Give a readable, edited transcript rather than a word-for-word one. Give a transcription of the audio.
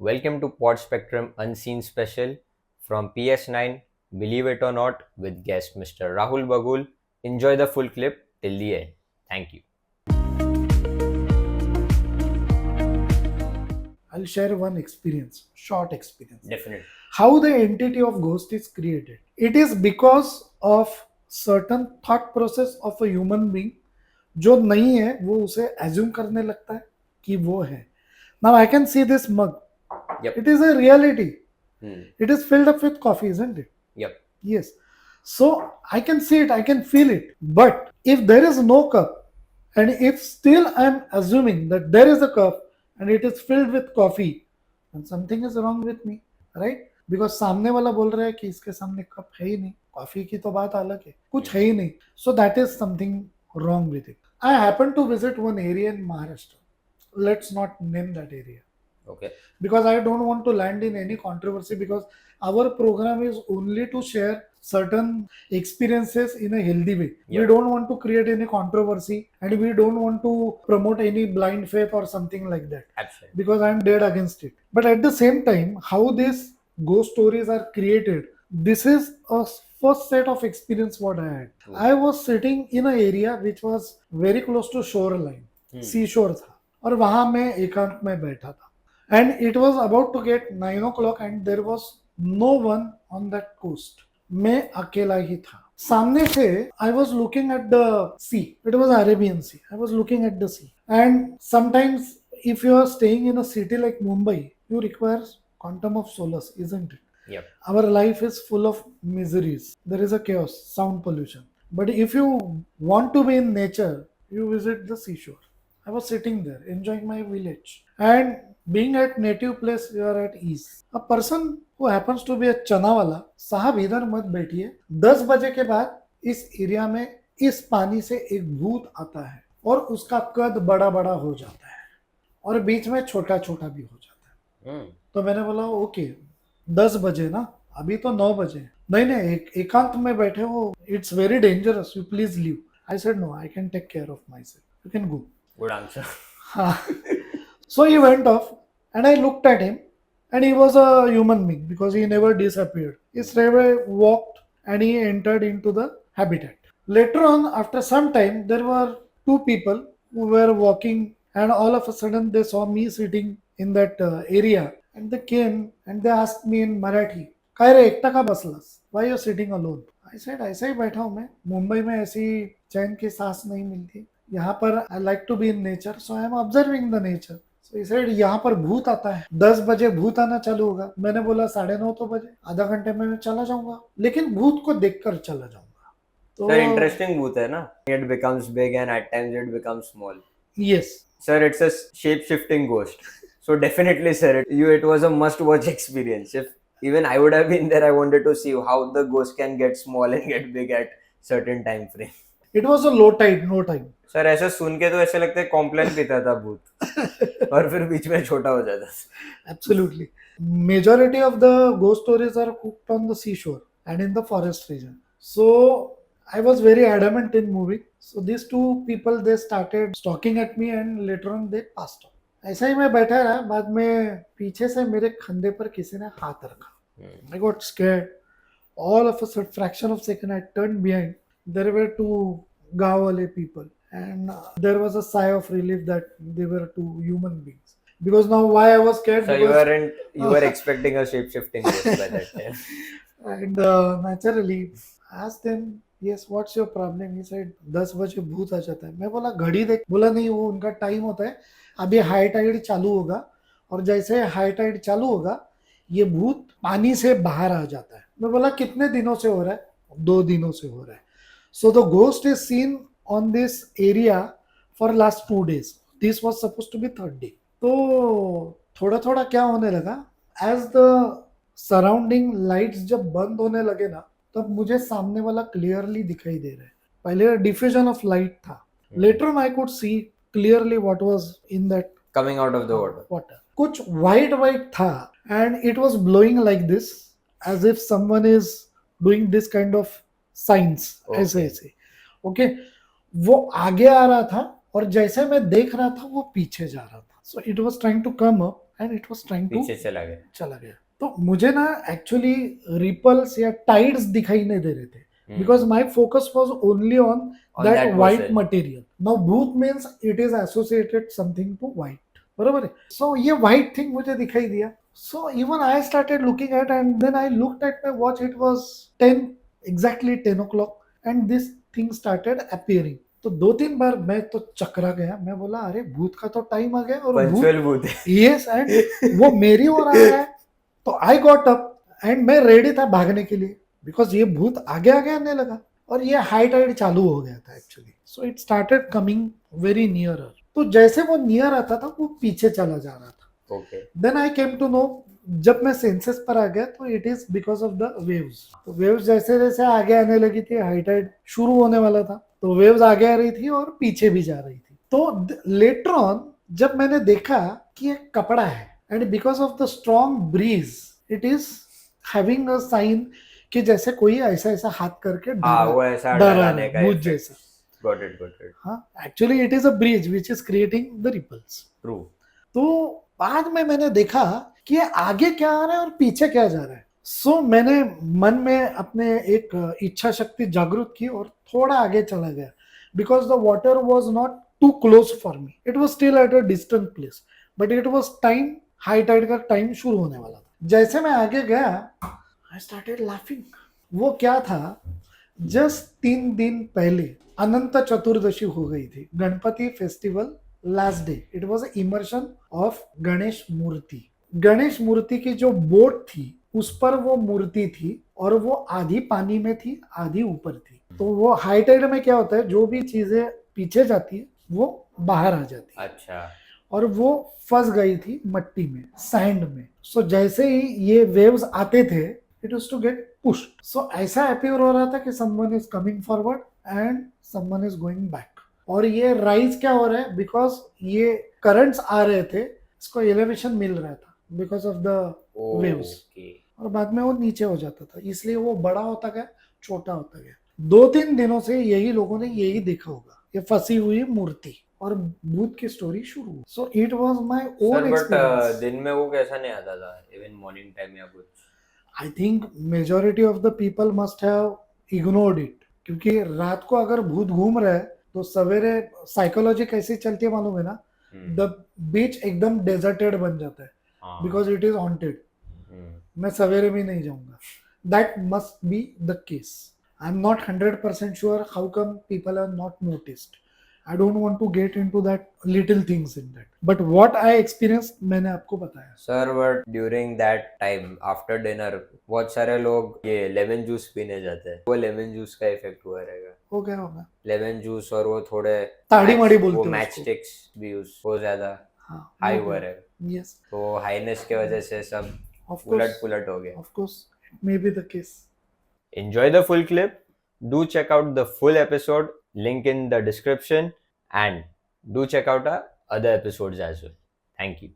Welcome to Pod Spectrum Unseen Special from PS9, Believe It or Not, with guest Mr. Rahul Bagul. Enjoy the full clip till the end. Thank you. I'll share one experience, short experience. Definitely. How the entity of ghost is created. It is because of certain thought process of a human being जो नहीं है वो उसे assume करने लगता है कि वो है. Now I can see this mug. Yep. It is a reality. Hmm. It is filled up with coffee, isn't it? Yep. Yes. So I can see it, I can feel it. But if there is no cup, and if still I'm assuming that there is a cup and it is filled with coffee, then something is wrong with me, right? Because सामने वाला बोल रहा है कि इसके सामने cup है ही नहीं, कॉफी की तो बात अलग है, कुछ है ही नहीं. So that is something wrong with it. I happen to visit one area in Maharashtra. Let's not name that area Okay. because I don't want to land in any controversy, because our program is only to share certain experiences in a healthy way. We Yeah. don't want to create any controversy, and we don't want to promote any blind faith or something like that, Absolutely. because I'm dead against it. But at the same time, how these ghost stories are created, this is a first set of experience what I had. True. I was sitting in an area which was very close to shoreline. Seashore था और वहां मैं एकांत में बैठा था. And it was about to get 9 o'clock and there was no one on that coast. मैं अकेला ही था. सामने से I was looking at the sea. It was Arabian Sea. I was looking at the sea. And sometimes if you are staying in a city like Mumbai, you require quantum of solace, isn't it? Yep. Our life is full of miseries. There is a chaos, sound pollution. But if you want to be in nature, you visit the seashore. I was sitting there enjoying my village. And being at native place, you are at ease. A person who happens to be a चनावाला, साहब इधर मत बैठिए. 10 बजे के बाद इस area में इस पानी से एक भूत आता है और उसका कद बड़ा बड़ा हो जाता है और बीच में छोटा छोटा भी हो जाता है. तो मैंने बोला ओके 10 बजे ना, अभी तो 9 बजे. नहीं नहीं, एकांत में बैठे हो, it's very dangerous, you please leave. I said no, I can take care of myself, you can go. Good answer. So he went off and I looked at him, and he was a human being because he never disappeared. He straight away walked and he entered into the habitat. Later on, after some time, there were two people who were walking, and all of a sudden they saw me sitting in that area, and they came and they asked me in Marathi, काय रे एकटा का बसलास? Why you sitting alone? I said ऐसे ही बैठा हूँ मैं, मुंबई में ऐसी चैन की सांस नहीं मिलती. यहाँ पर I like to be in nature, so I am observing the nature. So he said, यहाँ पर भूत आता है, 10 बजे भूत आना चालू होगा. मैंने बोला 9:30 तो बजे, आधा घंटे में मैं चला जाऊंगा, लेकिन भूत को देखकर चला जाऊंगा. तो Sir, interesting booth है ना? It becomes big and at times it becomes small. yes, Sir, it's a shape-shifting ghost. So definitely, sir, it was a must-watch experience. If even I would have been there, I wanted to see how the ghost can get small and get big at certain time frame. it was a low tide, no time. Sir ऐसा सुन के तो ऐसे लगता है complain पीता था भूत और फिर बीच में छोटा हो जाता. Absolutely. Majority of the ghost stories are cooked on the seashore and in the forest region. So I was very adamant in moving. So these two people, they started stalking at me and later on they passed on. ऐसा ही मैं बैठा रहा. बाद में पीछे से मेरे कंधे पर किसी ने हाथ रखा. I got scared. All of a fraction of second, I turned behind. There were two गाँव वाले people, and there was a sigh of relief that they were two human beings. Because now why I was scared, So you were expecting a shape-shifting ghost by that time. and naturally asked them, yes, what's your problem? He said 10 बजे भूत आ जाता है. मैं बोला घड़ी देख. बोला नहीं, वो उनका टाइम होता है, अभी हाई टाइड चालू होगा और जैसे हाई टाइड चालू होगा ये भूत पानी से बाहर आ जाता है. मैं बोला कितने दिनों से हो रहा है? 2 दिनों से हो रहा है. So the ghost is seen on this area for last 2 days. This was supposed to be 3rd day. तो थोड़ा थोड़ा क्या होने लगा, as the surrounding lights जब बंद होने लगे ना, तब मुझे सामने वाला क्लियरली दिखाई दे रहा है. पहले डिफ्यूजन ऑफ लाइट था. Later on I could see clearly what was in that Coming out of the water. कुछ white था and it was blowing like this as if someone is doing this kind of signs. Okay. ऐसे ऐसे. Okay, वो आगे आ रहा था और जैसे मैं देख रहा था वो पीछे जा रहा था. So it was trying to come up and it was trying to पीछे चला गया. चला गया. तो मुझे ना एक्चुअली रिपल्स या टाइड्स दिखाई नहीं दे रहे थे Hmm. because my focus was only on On that that white vessel. material. Now booth means it is associated something to white. बराबर है. So ये white thing मुझे दिखाई दिया. So even I started looking at and then I looked at my watch. It was exactly 10 o'clock and this thing started appearing. तो 2-3 बार मैं तो चकरा गया. मैं बोला अरे भूत का तो टाइम आ गया और भूत पंचुअल भूत है. यस एंड वो मेरी ओर आ रहा है. तो आई गॉट अप एंड मैं रेडी था भागने के लिए बिकॉज ये भूत आगे आगे आने लगा और ये हाई टाइड चालू हो गया था actually. So it started coming very near. तो जैसे वो नियर आता था वो पीछे चला जा रहा था. Okay. Then I came to know जब मैं सेंसेस पर आ गया तो it is because of the waves. तो वेव्स जैसे जैसे आगे आने लगी थी हाई टाइड शुरू होने वाला था तो वेव्स आगे आ रही थी और पीछे भी जा रही थी. तो लेटर ऑन जब मैंने देखा कि एक कपड़ा है and because of the strong breeze it is having a sign कि जैसे कोई ऐसा ऐसा हाथ करके हाँ, वो ऐसा डरा डराने का भूत effect. जैसा. Got it, got it. हाँ actually it is a breeze which is creating the ripples. True. तो बाद में मैंने देखा कि ये आगे क्या आ रहा है और पीछे क्या जा रहा है. सो मैंने मन में अपने एक इच्छा शक्ति जागृत की और थोड़ा आगे चला गया because the water was not too close for me. It was still at a distant place but it was time high tide का टाइम शुरू होने वाला था. जैसे मैं आगे गया आई स्टार्टेड लाफिंग. वो क्या था जस्ट 3 दिन पहले अनंत चतुर्दशी हो गई थी. Ganpati festival last day. It was immersion of Ganesh murti. Ganesh मूर्ति की जो बोट थी उस पर वो मूर्ति थी और वो आधी पानी में थी आधी ऊपर थी. तो वो हाई टाइड में क्या होता है जो भी चीजें पीछे जाती है वो बाहर आ जाती है. अच्छा. और वो फंस गई थी मट्टी में सैंड में. सो जैसे ही ये वेव्स आते थे it was to get pushed. So ऐसा अपीयर हो रहा था कि someone is coming forward and someone is going back. और ये राइज क्या हो रहा है बिकॉज ये करंट्स आ रहे थे इसको एलिवेशन मिल रहा था because of the waves. Okay. और बाद में वो नीचे हो जाता था इसलिए वो बड़ा होता गया छोटा होता गया. 2-3 दिनों से यही लोगों ने यही देखा होगा ये फंसी हुई मूर्ति और भूत की स्टोरी शुरू. सो it was my Sir, own but experience. दिन में वो कैसा नहीं आता था इवन मॉर्निंग टाइम या कुछ. I think majority of the people must have ignored it क्योंकि रात को अगर भूत घूम रहा है तो सवेरे साइकोलॉजी कैसी चलती है मालूम है ना. द बीच एकदम डेजर्टेड बन जाता है हाँ. Because it is haunted. Hmm. मैं सवेरे भी नहीं जाऊंगा. That must be the case. I am not 100% sure how come people are not noticed. I don't want to get into that little things in that. But what I experienced मैंने आपको बताया. Sir, but during that time after dinner बहुत सारे लोग ये lemon juice पीने जाते हैं. वो लेमन जूस का इफेक्ट हुआ रहेगा. हो गया होगा. लेमन जूस और वो थोड़े ताड़ी माड़ी बोलते वो हैं मैच उसको. स्टिक्स भी यूज वो ज्यादा हाँ. हाई हुआ रहेगा. Yes. तो हाईनेस की वजह से सब Of उलट course. पुलट हो गया. Of course. It may be the case. Enjoy the full clip. Do check out the full episode. Link in the description. And do check out our other episodes as well. Thank you.